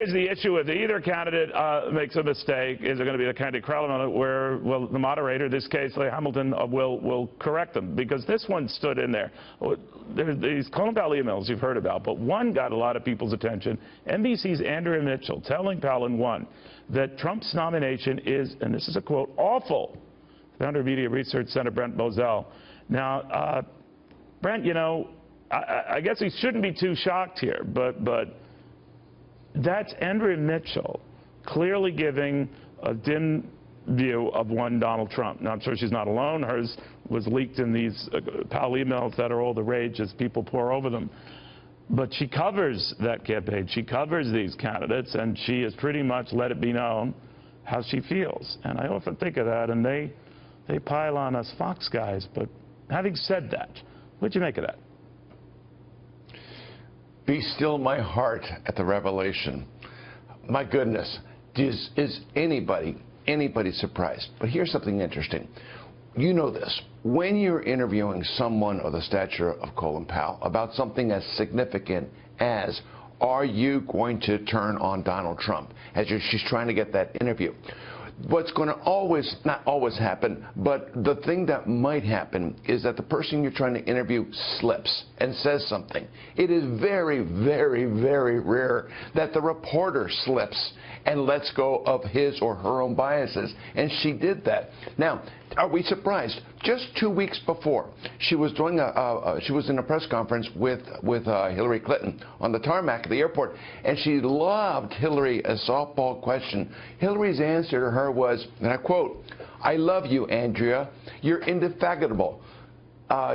Is the issue if either candidate makes a mistake, is it going to be the Candy Crowley moment where, well, the moderator, in this case, Leigh Hamilton, will correct them? Because this one stood in there. There's these Colin Powell emails you've heard about, but one got a lot of people's attention. NBC's Andrea Mitchell telling Powell in one that Trump's nomination is, and this is a quote, awful. Founder of Media Research Center, Brent Bozell. Now, Brent, you know, I guess he shouldn't be too shocked here, but that's Andrea Mitchell clearly giving a dim view of one Donald Trump. Now, I'm sure she's not alone. Hers was leaked in these Powell emails that are all the rage as people pour over them. But she covers that campaign. She covers these candidates, and she has pretty much let it be known how she feels. And I often think of that, and they pile on us Fox guys. But having said that, what'd you make of that? Be still my heart at the revelation. My goodness, is anybody surprised? But here's something interesting. You know this. When you're interviewing someone of the stature of Colin Powell about something as significant as, are you going to turn on Donald Trump? She's trying to get that interview. What's going to not always happen, but the thing that might happen is that the person you're trying to interview slips and says something. It is very, very, very rare that the reporter slips and lets go of his or her own biases, and she did that. Now, are we surprised? Just 2 weeks before, she was doing she was in a press conference with Hillary Clinton on the tarmac at the airport, and she lobbed Hillary a softball question. Hillary's answer to her was, and I quote, "I love you, Andrea. You're indefatigable."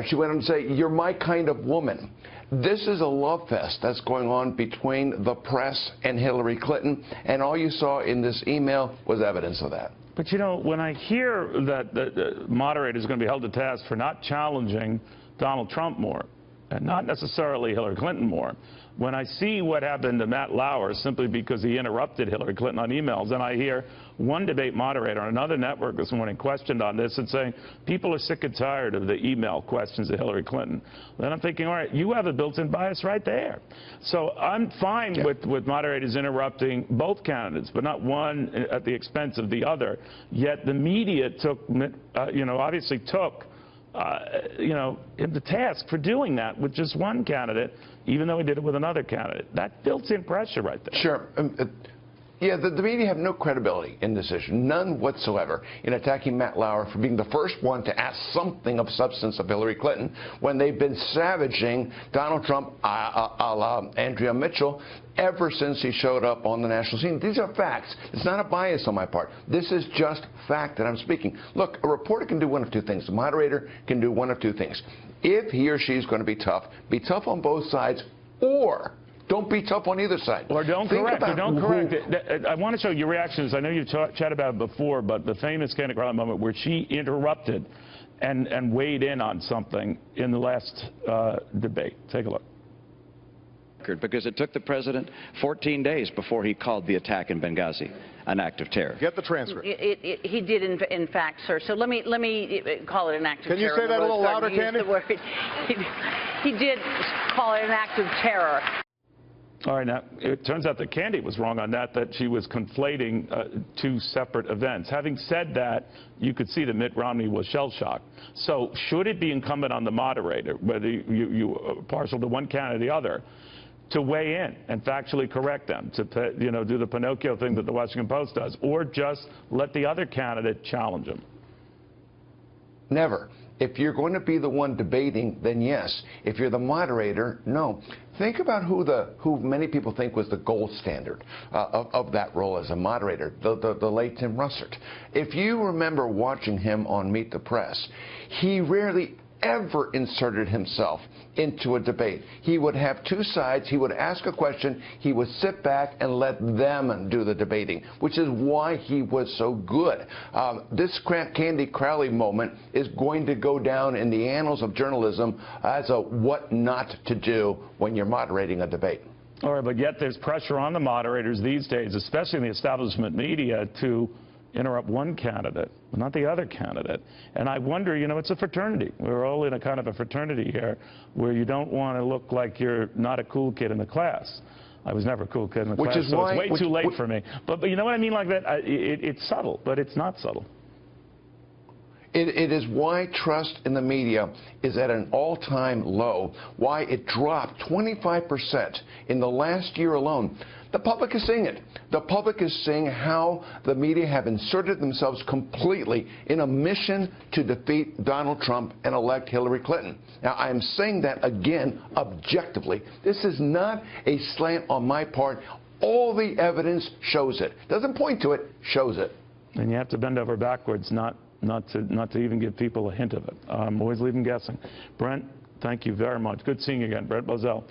She went on to say, "You're my kind of woman." This is a love fest that's going on between the press and Hillary Clinton, and all you saw in this email was evidence of that. But, you know, when I hear that the moderator is going to be held to task for not challenging Donald Trump more, and not necessarily Hillary Clinton more, when I see what happened to Matt Lauer simply because he interrupted Hillary Clinton on emails, and I hear one debate moderator on another network this morning questioned on this and saying people are sick and tired of the email questions of Hillary Clinton, then I'm thinking, all right, you have a built-in bias right there. So I'm fine with moderators interrupting both candidates, but not one at the expense of the other. Yet the media took, obviously took him to task for doing that with just one candidate, even though he did it with another candidate. That built-in pressure right there. Sure. Yeah, the media have no credibility in this issue, none whatsoever, in attacking Matt Lauer for being the first one to ask something of substance of Hillary Clinton when they've been savaging Donald Trump, a la Andrea Mitchell, ever since he showed up on the national scene. These are facts. It's not a bias on my part. This is just fact that I'm speaking. Look, a reporter can do one of two things. The moderator can do one of two things. If he or she is going to be tough on both sides, or don't be tough on either side. Or don't correct it. I want to show your reactions. I know you've chatted about it before, but the famous Candy Crowley moment where she interrupted and weighed in on something in the last debate. Take a look. Because it took the president 14 days before he called the attack in Benghazi an act of terror. Get the transcript. He did, in fact, sir. So let me call it an act of terror. Can you say that a little louder, Candy? He did call it an act of terror. All right, now, it turns out that Candy was wrong on that she was conflating two separate events. Having said that, you could see that Mitt Romney was shell-shocked. So should it be incumbent on the moderator, whether you are partial to one candidate or the other, to weigh in and factually correct them, to do the Pinocchio thing that the Washington Post does, or just let the other candidate challenge him? Never. If you're going to be the one debating, then yes. If you're the moderator, no. Think about who many people think was the gold standard of that role as a moderator, the late Tim Russert. If you remember watching him on Meet the Press, he rarely ever inserted himself into a debate. He would have two sides. He would ask a question. He would sit back and let them do the debating, which is why he was so good. This Candy Crowley moment is going to go down in the annals of journalism as a what not to do when you're moderating a debate. All right, but yet there's pressure on the moderators these days, especially in the establishment media, to interrupt one candidate, not the other candidate. And I wonder, it's a fraternity. We're all in a kind of a fraternity here where you don't want to look like you're not a cool kid in the class. I was never a cool kid in the Which class, is so why- it's way which- too late which- for me. But you know what I mean like that? It's subtle, but it's not subtle. It is why trust in the media is at an all-time low, why it dropped 25% in the last year alone. The public is seeing it. The public is seeing how the media have inserted themselves completely in a mission to defeat Donald Trump and elect Hillary Clinton. Now, I am saying that again objectively. This is not a slant on my part. All the evidence shows it. Doesn't point to it, shows it. And you have to bend over backwards, not to even give people a hint of it. Always leave them guessing. Brent, thank you very much. Good seeing you again. Brent Bozell.